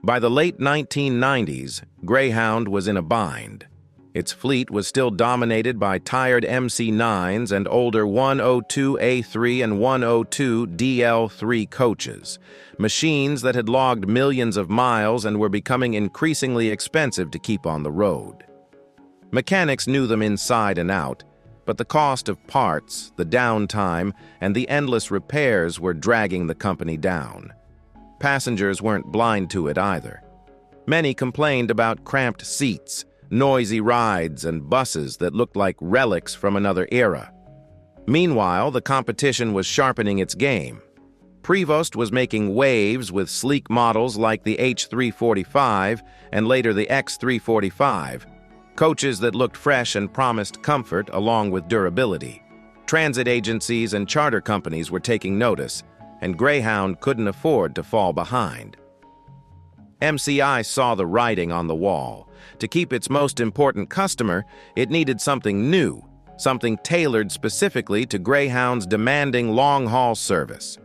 By the late 1990s, Greyhound was in a bind. Its fleet was still dominated by tired MC9s and older 102A3 and 102DL3 coaches, machines that had logged millions of miles and were becoming increasingly expensive to keep on the road. Mechanics knew them inside and out, but the cost of parts, the downtime, and the endless repairs were dragging the company down. Passengers weren't blind to it either. Many complained about cramped seats, noisy rides, and buses that looked like relics from another era. Meanwhile, the competition was sharpening its game. Prevost was making waves with sleek models like the H345 and later the X345, coaches that looked fresh and promised comfort along with durability. Transit agencies and charter companies were taking notice, and Greyhound couldn't afford to fall behind. MCI saw the writing on the wall. To keep its most important customer, it needed something new, something tailored specifically to Greyhound's demanding long-haul service.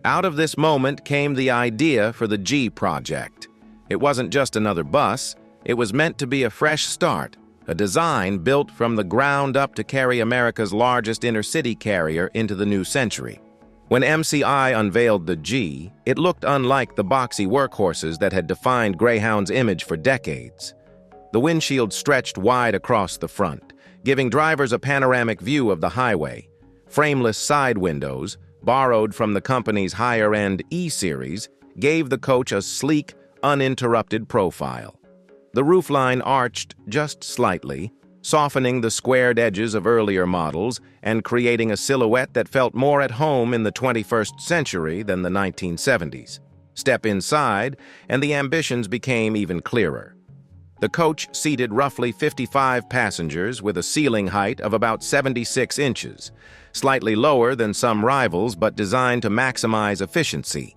Out of this moment came the idea for the G project. It wasn't just another bus, it was meant to be a fresh start, a design built from the ground up to carry America's largest inner-city carrier into the new century. When MCI unveiled the G, it looked unlike the boxy workhorses that had defined Greyhound's image for decades. The windshield stretched wide across the front, giving drivers a panoramic view of the highway. Frameless side windows, borrowed from the company's higher-end E-Series, gave the coach a sleek, uninterrupted profile. The roofline arched just slightly, softening the squared edges of earlier models and creating a silhouette that felt more at home in the 21st century than the 1970s. Step inside, and the ambitions became even clearer. The coach seated roughly 55 passengers with a ceiling height of about 76 inches, slightly lower than some rivals but designed to maximize efficiency.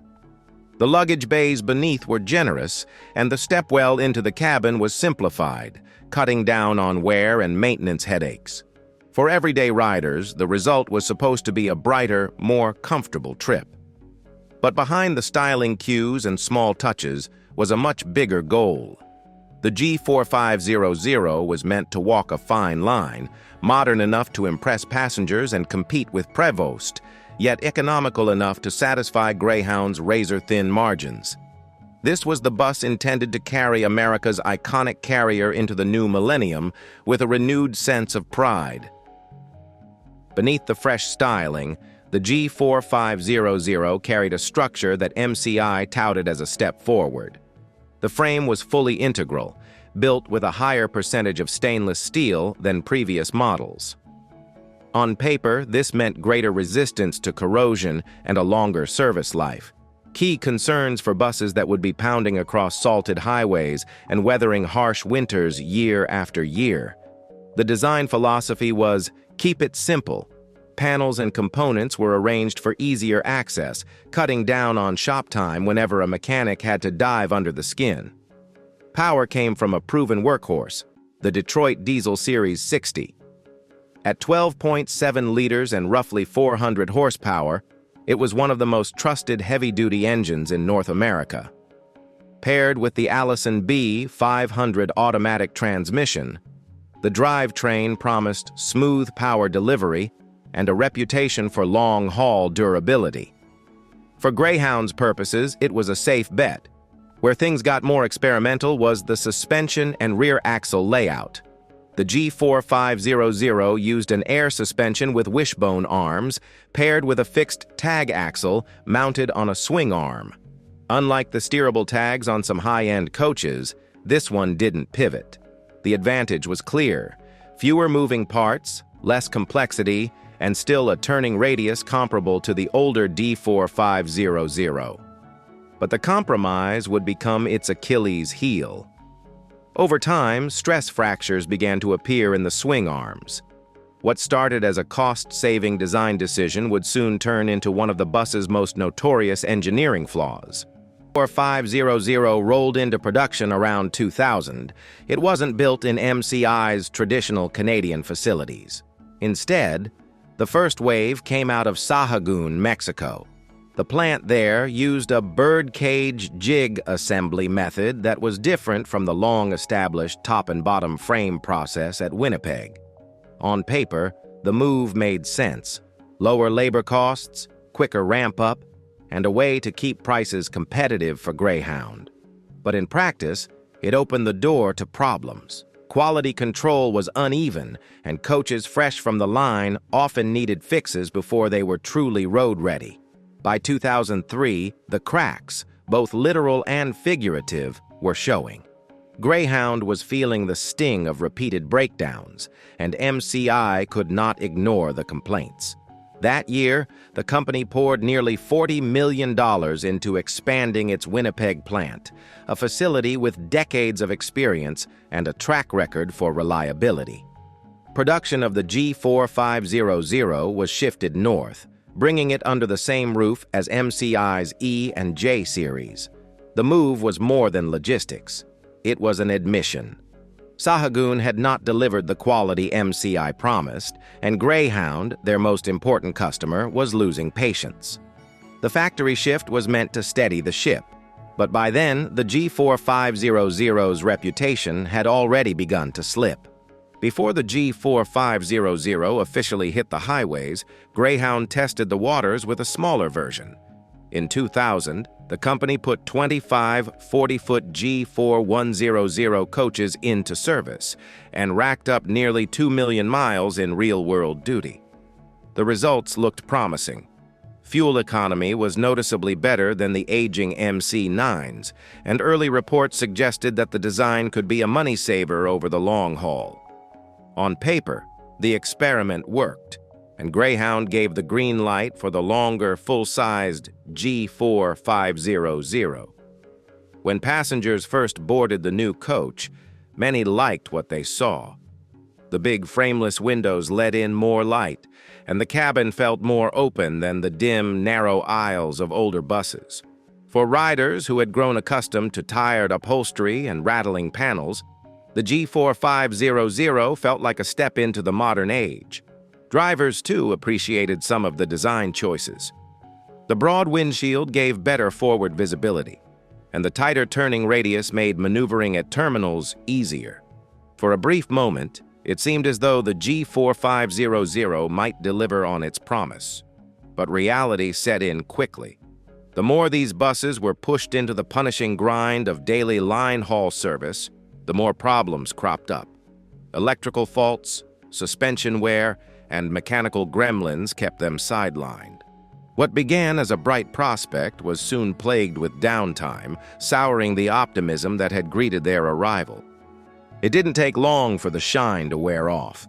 The luggage bays beneath were generous, and the stepwell into the cabin was simplified, cutting down on wear and maintenance headaches. For everyday riders, the result was supposed to be a brighter, more comfortable trip. But behind the styling cues and small touches was a much bigger goal. The G4500 was meant to walk a fine line, modern enough to impress passengers and compete with Prevost, yet economical enough to satisfy Greyhound's razor-thin margins. This was the bus intended to carry America's iconic carrier into the new millennium with a renewed sense of pride. Beneath the fresh styling, the G4500 carried a structure that MCI touted as a step forward. The frame was fully integral, built with a higher percentage of stainless steel than previous models. On paper, this meant greater resistance to corrosion and a longer service life, key concerns for buses that would be pounding across salted highways and weathering harsh winters year after year. The design philosophy was, keep it simple. Panels and components were arranged for easier access, cutting down on shop time whenever a mechanic had to dive under the skin. Power came from a proven workhorse, the Detroit Diesel Series 60. At 12.7 liters and roughly 400 horsepower, it was one of the most trusted heavy-duty engines in North America. Paired with the Allison B500 automatic transmission, the drivetrain promised smooth power delivery and a reputation for long-haul durability. For Greyhound's purposes, it was a safe bet. Where things got more experimental was the suspension and rear axle layout. The G4500 used an air suspension with wishbone arms, paired with a fixed tag axle mounted on a swing arm. Unlike the steerable tags on some high-end coaches, this one didn't pivot. The advantage was clear: fewer moving parts, less complexity, and still a turning radius comparable to the older D4500. But the compromise would become its Achilles heel. Over time, stress fractures began to appear in the swing arms. What started as a cost-saving design decision would soon turn into one of the bus's most notorious engineering flaws. Before 500 rolled into production around 2000, it wasn't built in MCI's traditional Canadian facilities. Instead, the first wave came out of Sahagun, Mexico. The plant there used a birdcage jig assembly method that was different from the long-established top and bottom frame process at Winnipeg. On paper, the move made sense: lower labor costs, quicker ramp-up, and a way to keep prices competitive for Greyhound. But in practice, it opened the door to problems. Quality control was uneven, and coaches fresh from the line often needed fixes before they were truly road-ready. By 2003, the cracks, both literal and figurative, were showing. Greyhound was feeling the sting of repeated breakdowns, and MCI could not ignore the complaints. That year, the company poured nearly $40 million into expanding its Winnipeg plant, a facility with decades of experience and a track record for reliability. Production of the G4500 was shifted north, bringing it under the same roof as MCI's E and J series. The move was more than logistics. It was an admission. Sahagun had not delivered the quality MCI promised, and Greyhound, their most important customer, was losing patience. The factory shift was meant to steady the ship, but by then, the G4500's reputation had already begun to slip. Before the G4500 officially hit the highways, Greyhound tested the waters with a smaller version. In 2000, the company put 25 40-foot G4100 coaches into service and racked up nearly 2 million miles in real-world duty. The results looked promising. Fuel economy was noticeably better than the aging MC9s, and early reports suggested that the design could be a money-saver over the long haul. On paper, the experiment worked, and Greyhound gave the green light for the longer, full-sized G4500. When passengers first boarded the new coach, many liked what they saw. The big frameless windows let in more light, and the cabin felt more open than the dim, narrow aisles of older buses. For riders who had grown accustomed to tired upholstery and rattling panels, the G4500 felt like a step into the modern age. Drivers, too, appreciated some of the design choices. The broad windshield gave better forward visibility, and the tighter turning radius made maneuvering at terminals easier. For a brief moment, it seemed as though the G4500 might deliver on its promise. But reality set in quickly. The more these buses were pushed into the punishing grind of daily line haul service, the more problems cropped up. Electrical faults, suspension wear, and mechanical gremlins kept them sidelined. What began as a bright prospect was soon plagued with downtime, souring the optimism that had greeted their arrival. It didn't take long for the shine to wear off.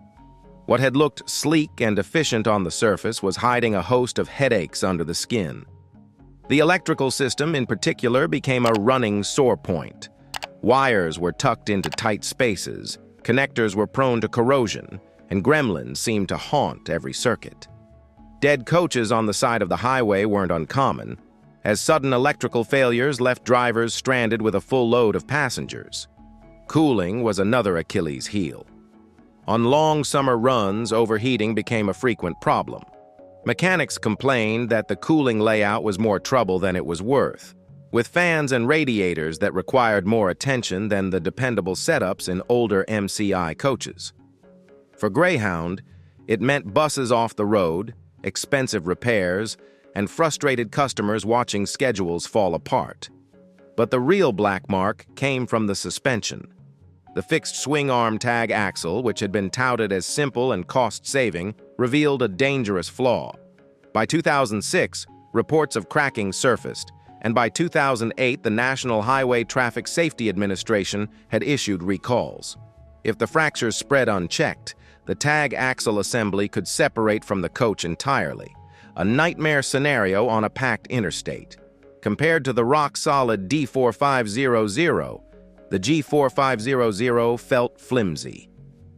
What had looked sleek and efficient on the surface was hiding a host of headaches under the skin. The electrical system, in particular, became a running sore point. Wires were tucked into tight spaces, connectors were prone to corrosion, and gremlins seemed to haunt every circuit. Dead coaches on the side of the highway weren't uncommon, as sudden electrical failures left drivers stranded with a full load of passengers. Cooling was another Achilles heel. On long summer runs, overheating became a frequent problem. Mechanics complained that the cooling layout was more trouble than it was worth, with fans and radiators that required more attention than the dependable setups in older MCI coaches. For Greyhound, it meant buses off the road, expensive repairs, and frustrated customers watching schedules fall apart. But the real black mark came from the suspension. The fixed swing-arm tag axle, which had been touted as simple and cost-saving, revealed a dangerous flaw. By 2006, reports of cracking surfaced, and by 2008, the National Highway Traffic Safety Administration had issued recalls. If the fractures spread unchecked, the tag axle assembly could separate from the coach entirely, a nightmare scenario on a packed interstate. Compared to the rock-solid D4500, the G4500 felt flimsy.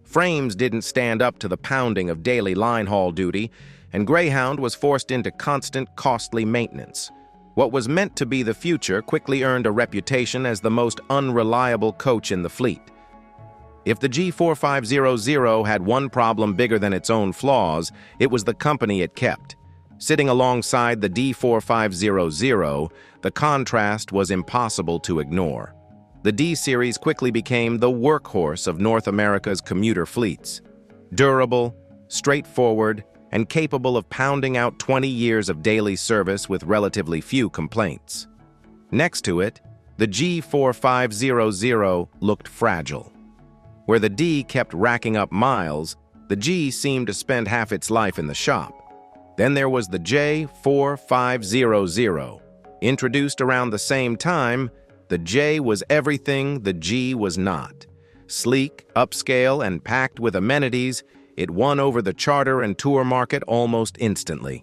Frames didn't stand up to the pounding of daily line haul duty, and Greyhound was forced into constant, costly maintenance. What was meant to be the future quickly earned a reputation as the most unreliable coach in the fleet. If the G4500 had one problem bigger than its own flaws, it was the company it kept. Sitting alongside the D4500, the contrast was impossible to ignore. The D-Series quickly became the workhorse of North America's commuter fleets. Durable, straightforward, and capable of pounding out 20 years of daily service with relatively few complaints. Next to it, the G4500 looked fragile. Where the D kept racking up miles, the G seemed to spend half its life in the shop. Then there was the J4500. Introduced around the same time, the J was everything the G was not. Sleek, upscale, and packed with amenities, it won over the charter and tour market almost instantly.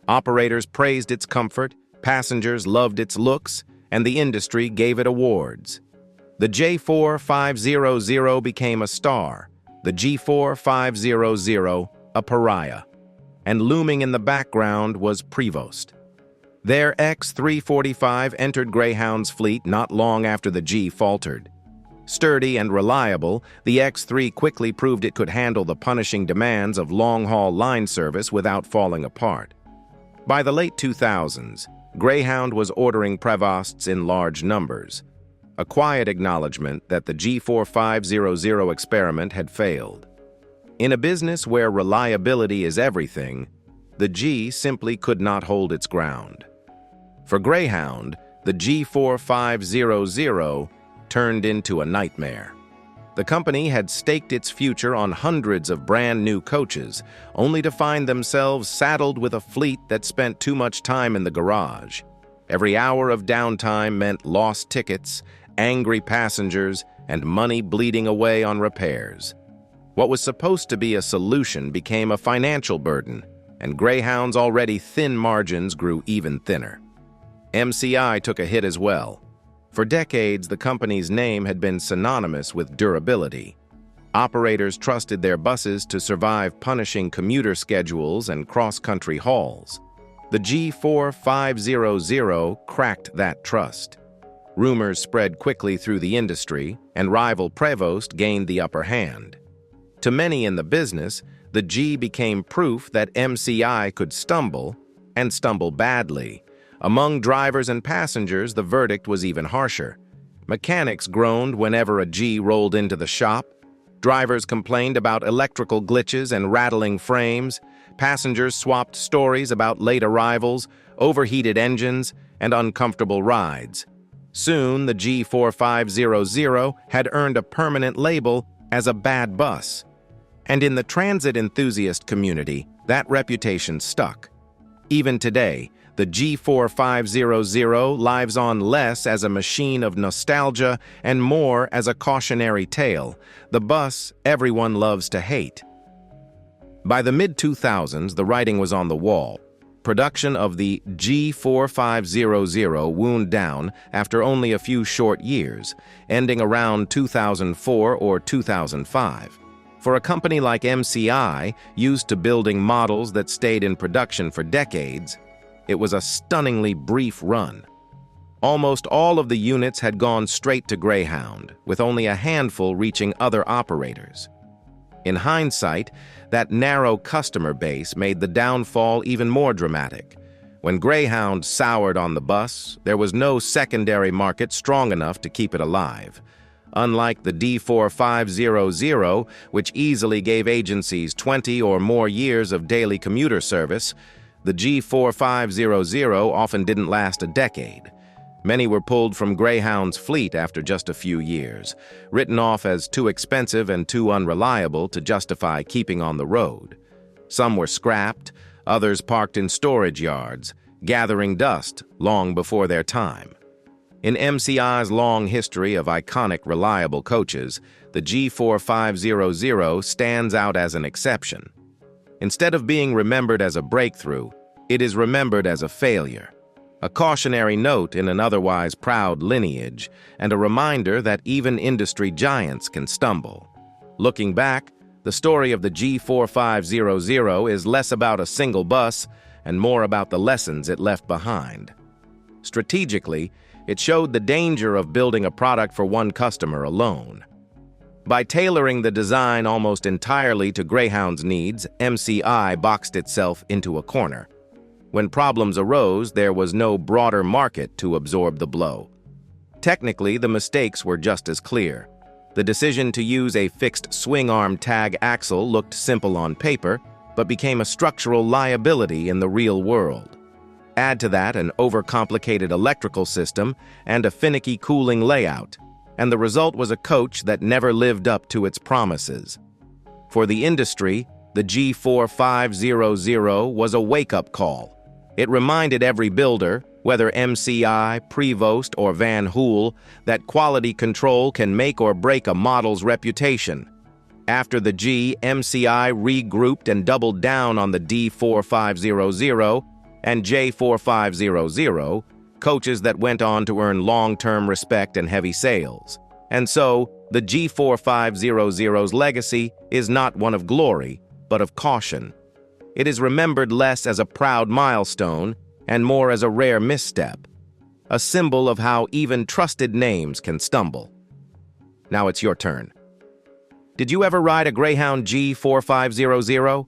Operators praised its comfort, passengers loved its looks, and the industry gave it awards. The J4500 became a star, the G4500 a pariah, and looming in the background was Prevost. Their X345 entered Greyhound's fleet not long after the G faltered. Sturdy and reliable, the X3 quickly proved it could handle the punishing demands of long-haul line service without falling apart. By the late 2000s, Greyhound was ordering Prevosts in large numbers, a quiet acknowledgement that the G4500 experiment had failed. In a business where reliability is everything, the G simply could not hold its ground. For Greyhound, the G4500 turned into a nightmare. The company had staked its future on hundreds of brand-new coaches, only to find themselves saddled with a fleet that spent too much time in the garage. Every hour of downtime meant lost tickets, angry passengers, and money bleeding away on repairs. What was supposed to be a solution became a financial burden, and Greyhound's already thin margins grew even thinner. MCI took a hit as well. For decades, the company's name had been synonymous with durability. Operators trusted their buses to survive punishing commuter schedules and cross-country hauls. The G4500 cracked that trust. Rumors spread quickly through the industry, and rival Prevost gained the upper hand. To many in the business, the G became proof that MCI could stumble, and stumble badly. Among drivers and passengers, the verdict was even harsher. Mechanics groaned whenever a G rolled into the shop. Drivers complained about electrical glitches and rattling frames. Passengers swapped stories about late arrivals, overheated engines, and uncomfortable rides. Soon, the G4500 had earned a permanent label as a bad bus. And in the transit enthusiast community, that reputation stuck. Even today, the G4500 lives on less as a machine of nostalgia and more as a cautionary tale, the bus everyone loves to hate. By the mid-2000s, the writing was on the wall. Production of the G4500 wound down after only a few short years, ending around 2004 or 2005. For a company like MCI, used to building models that stayed in production for decades, it was a stunningly brief run. Almost all of the units had gone straight to Greyhound, with only a handful reaching other operators. In hindsight, that narrow customer base made the downfall even more dramatic. When Greyhound soured on the bus, there was no secondary market strong enough to keep it alive. Unlike the D4500, which easily gave agencies 20 or more years of daily commuter service, the G4500 often didn't last a decade. Many were pulled from Greyhound's fleet after just a few years, written off as too expensive and too unreliable to justify keeping on the road. Some were scrapped, others parked in storage yards, gathering dust long before their time. In MCI's long history of iconic, reliable coaches, the G4500 stands out as an exception. Instead of being remembered as a breakthrough, it is remembered as a failure, a cautionary note in an otherwise proud lineage, and a reminder that even industry giants can stumble. Looking back, the story of the G4500 is less about a single bus and more about the lessons it left behind. Strategically, it showed the danger of building a product for one customer alone. By tailoring the design almost entirely to Greyhound's needs, MCI boxed itself into a corner. When problems arose, there was no broader market to absorb the blow. Technically, the mistakes were just as clear. The decision to use a fixed swing-arm tag axle looked simple on paper, but became a structural liability in the real world. Add to that an overcomplicated electrical system and a finicky cooling layout, and the result was a coach that never lived up to its promises. For the industry, the G4500 was a wake-up call. It reminded every builder, whether MCI, Prevost, or Van Hool, that quality control can make or break a model's reputation. After the MCI regrouped and doubled down on the D4500 and J4500, coaches that went on to earn long-term respect and heavy sales. And so, the G4500's legacy is not one of glory, but of caution. It is remembered less as a proud milestone and more as a rare misstep, a symbol of how even trusted names can stumble. Now it's your turn. Did you ever ride a Greyhound G4500?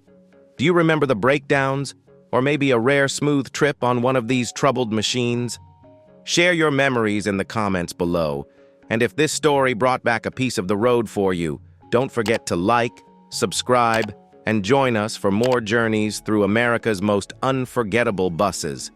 Do you remember the breakdowns, or maybe a rare smooth trip on one of these troubled machines? Share your memories in the comments below, and if this story brought back a piece of the road for you, don't forget to like, subscribe, and join us for more journeys through America's most unforgettable buses.